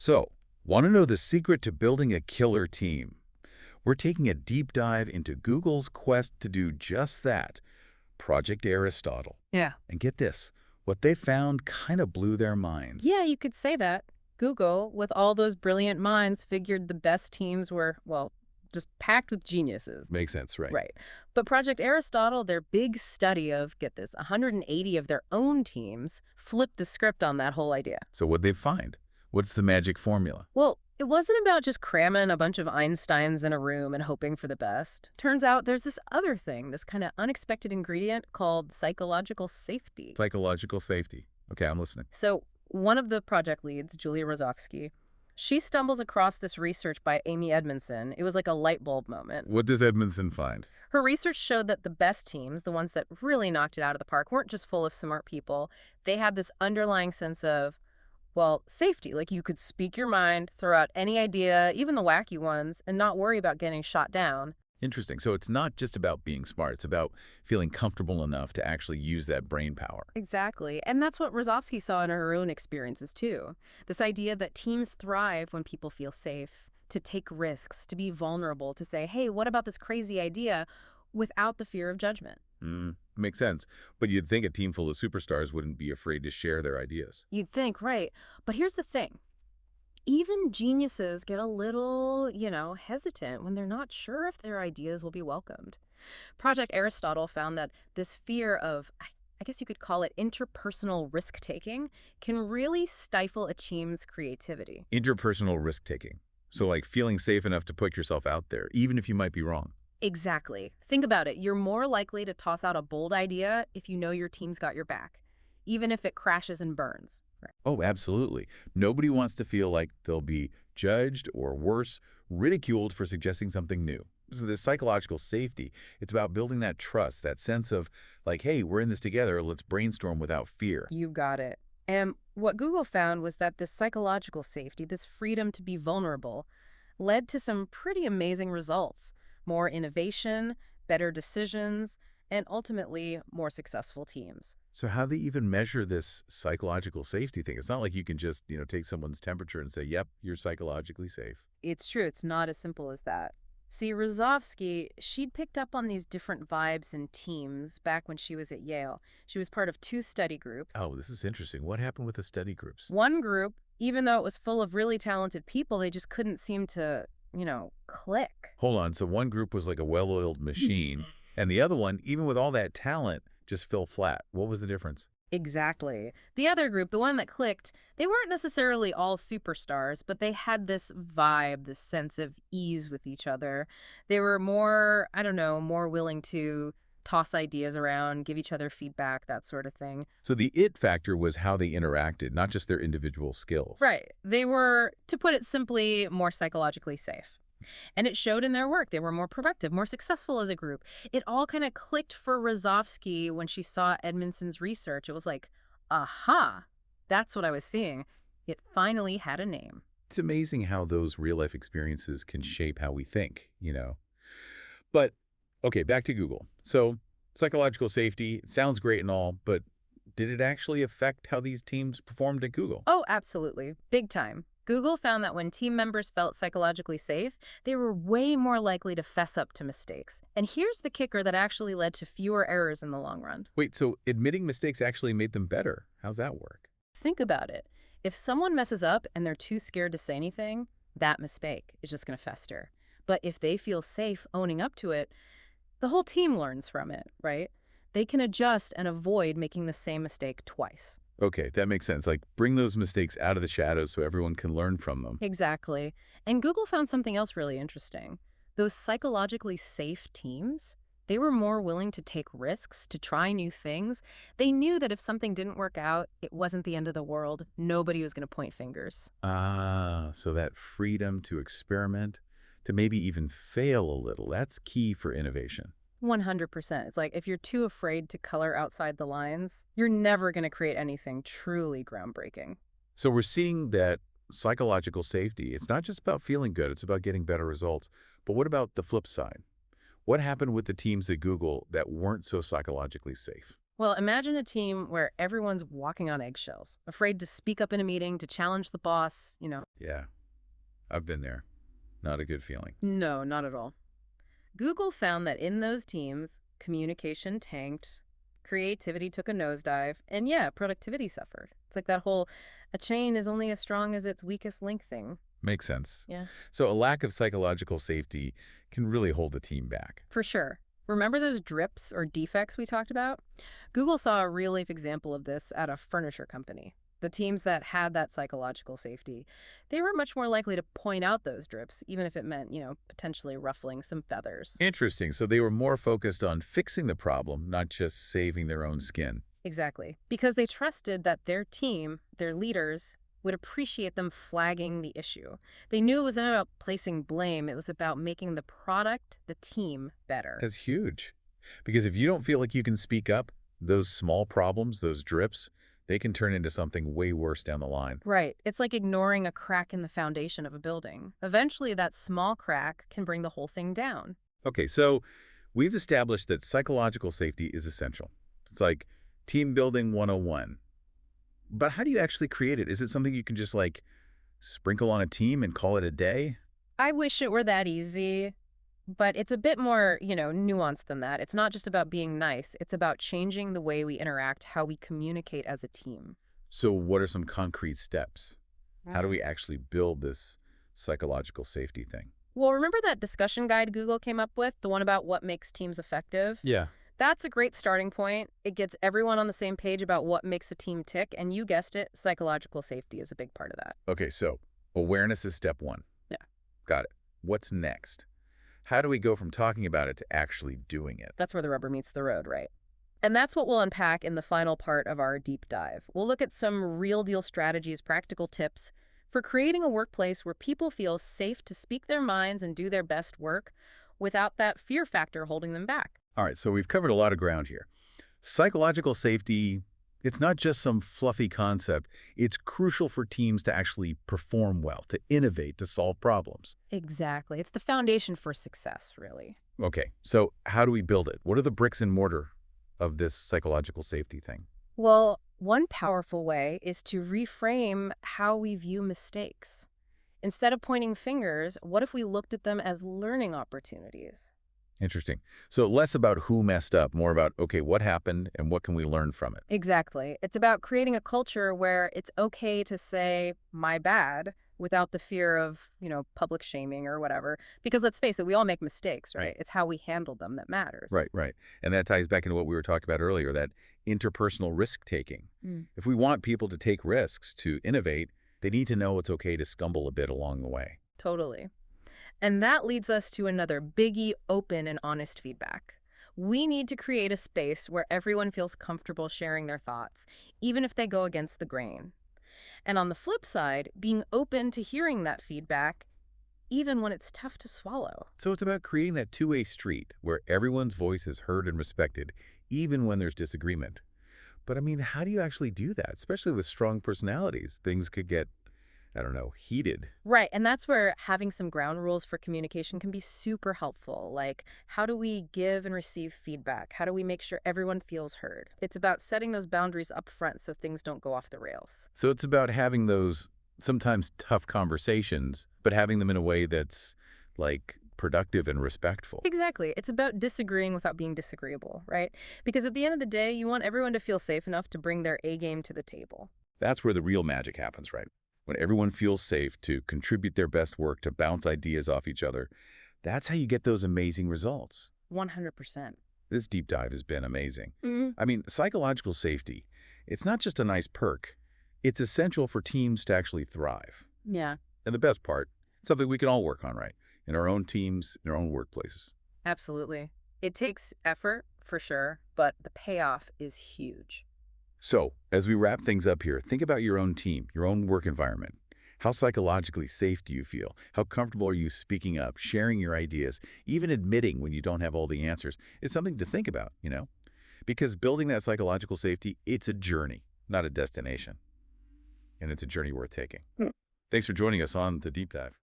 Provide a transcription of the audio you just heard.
So, want to know the secret to building a killer team? We're taking a deep dive into Google's quest to do just that, Project Aristotle. Yeah. And get this, what they found kind of blew their minds. Yeah, you could say that. Google, with all those brilliant minds, figured the best teams were, well, just packed with geniuses. Makes sense, right? Right. But Project Aristotle, their big study of, get this, 180 of their own teams, flipped the script on that whole idea. So what'd they find? What's the magic formula? Well, it wasn't about just cramming a bunch of Einsteins in a room and hoping for the best. Turns out there's this other thing, this kind of unexpected ingredient called psychological safety. Psychological safety. Okay, I'm listening. So, one of the project leads, Julia Rozovsky, she stumbles across this research by Amy Edmondson. It was like a light bulb moment. What does Edmondson find? Her research showed that the best teams, the ones that really knocked it out of the park, weren't just full of smart people. They had this underlying sense of, well, safety. Like you could speak your mind, throw out any idea, even the wacky ones, and not worry about getting shot down. Interesting. So it's not just about being smart. It's about feeling comfortable enough to actually use that brain power. Exactly. And that's what Rozovsky saw in her own experiences, too. This idea that teams thrive when people feel safe, to take risks, to be vulnerable, to say, hey, what about this crazy idea without the fear of judgment? Makes sense. But you'd think a team full of superstars wouldn't be afraid to share their ideas. You'd think, right. But here's the thing. Even geniuses get a little, hesitant when they're not sure if their ideas will be welcomed. Project Aristotle found that this fear of, I guess you could call it interpersonal risk taking, can really stifle a team's creativity. Interpersonal risk-taking. So like feeling safe enough to put yourself out there, even if you might be wrong. Exactly. Think about it. You're more likely to toss out a bold idea if you know your team's got your back, even if it crashes and burns. Right. Oh, absolutely. Nobody wants to feel like they'll be judged or worse, ridiculed for suggesting something new. So this psychological safety, it's about building that trust, that sense of like, hey, we're in this together, let's brainstorm without fear. You got it. And what Google found was that this psychological safety, this freedom to be vulnerable, led to some pretty amazing results. More innovation, better decisions, and ultimately more successful teams. So how they even measure this psychological safety thing? It's not like you can just, take someone's temperature and say, yep, you're psychologically safe. It's true, it's not as simple as that. See, Rozovsky, she'd picked up on these different vibes in teams back when she was at Yale. She was part of two study groups. Oh, this is interesting. What happened with the study groups? One group, even though it was full of really talented people, they just couldn't seem to, click. Hold on. So one group was like a well-oiled machine, and the other one, even with all that talent, just fell flat. What was the difference? Exactly. The other group, the one that clicked, they weren't necessarily all superstars, but they had this vibe, this sense of ease with each other. They were more, I don't know, more willing to toss ideas around, give each other feedback, that sort of thing. So the it factor was how they interacted, not just their individual skills. Right. They were, to put it simply, more psychologically safe. And it showed in their work. They were more productive, more successful as a group. It all kind of clicked for Rozovsky when she saw Edmondson's research. It was like, aha, that's what I was seeing. It finally had a name. It's amazing how those real-life experiences can shape how we think. But, okay, back to Google. So psychological safety, it sounds great and all, but did it actually affect how these teams performed at Google? Oh, absolutely. Big time. Google found that when team members felt psychologically safe, they were way more likely to fess up to mistakes. And here's the kicker that actually led to fewer errors in the long run. Wait, so admitting mistakes actually made them better. How's that work? Think about it. If someone messes up and they're too scared to say anything, that mistake is just going to fester. But if they feel safe owning up to it, the whole team learns from it, right? They can adjust and avoid making the same mistake twice. Okay, that makes sense. Like, bring those mistakes out of the shadows so everyone can learn from them. Exactly. And Google found something else really interesting. Those psychologically safe teams, they were more willing to take risks, to try new things. They knew that if something didn't work out, it wasn't the end of the world. Nobody was going to point fingers. Ah, so that freedom to experiment, to maybe even fail a little, that's key for innovation. 100%. It's like if you're too afraid to color outside the lines, you're never going to create anything truly groundbreaking. So we're seeing that psychological safety, it's not just about feeling good, it's about getting better results. But what about the flip side? What happened with the teams at Google that weren't so psychologically safe? Well, imagine a team where everyone's walking on eggshells, afraid to speak up in a meeting, to challenge the boss. Yeah, I've been there. Not a good feeling. No, not at all. Google found that in those teams, communication tanked, creativity took a nosedive, and yeah, productivity suffered. It's like that whole a chain is only as strong as its weakest link thing. Makes sense. Yeah. So a lack of psychological safety can really hold a team back. For sure. Remember those drips or defects we talked about? Google saw a real-life example of this at a furniture company. The teams that had that psychological safety, they were much more likely to point out those drips, even if it meant, potentially ruffling some feathers. Interesting. So they were more focused on fixing the problem, not just saving their own skin. Exactly. Because they trusted that their team, their leaders, would appreciate them flagging the issue. They knew it wasn't about placing blame, it was about making the product, the team, better. That's huge. Because if you don't feel like you can speak up, those small problems, those drips, they can turn into something way worse down the line. Right. It's like ignoring a crack in the foundation of a building. Eventually, that small crack can bring the whole thing down. Okay, so we've established that psychological safety is essential. It's like team building 101. But how do you actually create it? Is it something you can just like sprinkle on a team and call it a day? I wish it were that easy, but it's a bit more, nuanced than that. It's not just about being nice. It's about changing the way we interact, how we communicate as a team. So what are some concrete steps? How do we actually build this psychological safety thing? Well, remember that discussion guide Google came up with, the one about what makes teams effective? Yeah. That's a great starting point. It gets everyone on the same page about what makes a team tick, and you guessed it, psychological safety is a big part of that. Okay, so awareness is step one. Yeah. Got it. What's next? How do we go from talking about it to actually doing it? That's where the rubber meets the road, right? And that's what we'll unpack in the final part of our deep dive. We'll look at some real-deal strategies, practical tips for creating a workplace where people feel safe to speak their minds and do their best work without that fear factor holding them back. All right, so we've covered a lot of ground here. Psychological safety, it's not just some fluffy concept. It's crucial for teams to actually perform well, to innovate, to solve problems. Exactly. It's the foundation for success, really. Okay, so how do we build it? What are the bricks and mortar of this psychological safety thing? Well, one powerful way is to reframe how we view mistakes. Instead of pointing fingers, what if we looked at them as learning opportunities? Interesting. So less about who messed up, more about, okay, what happened and what can we learn from it? Exactly. It's about creating a culture where it's okay to say, my bad, without the fear of, public shaming or whatever. Because let's face it, we all make mistakes, right? It's how we handle them that matters. Right, right. And that ties back into what we were talking about earlier, that interpersonal risk-taking. Mm. If we want people to take risks, to innovate, they need to know it's okay to stumble a bit along the way. Totally. And that leads us to another biggie: open and honest feedback. We need to create a space where everyone feels comfortable sharing their thoughts, even if they go against the grain. And on the flip side, being open to hearing that feedback, even when it's tough to swallow. So it's about creating that two-way street where everyone's voice is heard and respected, even when there's disagreement. But I mean, how do you actually do that? Especially with strong personalities, things could get, I don't know, heated. Right, and that's where having some ground rules for communication can be super helpful. Like, how do we give and receive feedback? How do we make sure everyone feels heard? It's about setting those boundaries up front so things don't go off the rails. So it's about having those sometimes tough conversations, but having them in a way that's like productive and respectful. Exactly. It's about disagreeing without being disagreeable, right? Because at the end of the day, you want everyone to feel safe enough to bring their A game to the table. That's where the real magic happens, right? When everyone feels safe to contribute their best work, to bounce ideas off each other, that's how you get those amazing results. 100%. This deep dive has been amazing. Mm-hmm. I mean, psychological safety, it's not just a nice perk. It's essential for teams to actually thrive. Yeah, And the best part, it's something we can all work on, right? In our own teams, in our own workplaces. absolutely. It takes effort, for sure, but the payoff is huge. So, as we wrap things up here, think about your own team, your own work environment. How psychologically safe do you feel? How comfortable are you speaking up, sharing your ideas, even admitting when you don't have all the answers? It's something to think about. Because building that psychological safety, it's a journey, not a destination. And it's a journey worth taking. Thanks for joining us on The Deep Dive.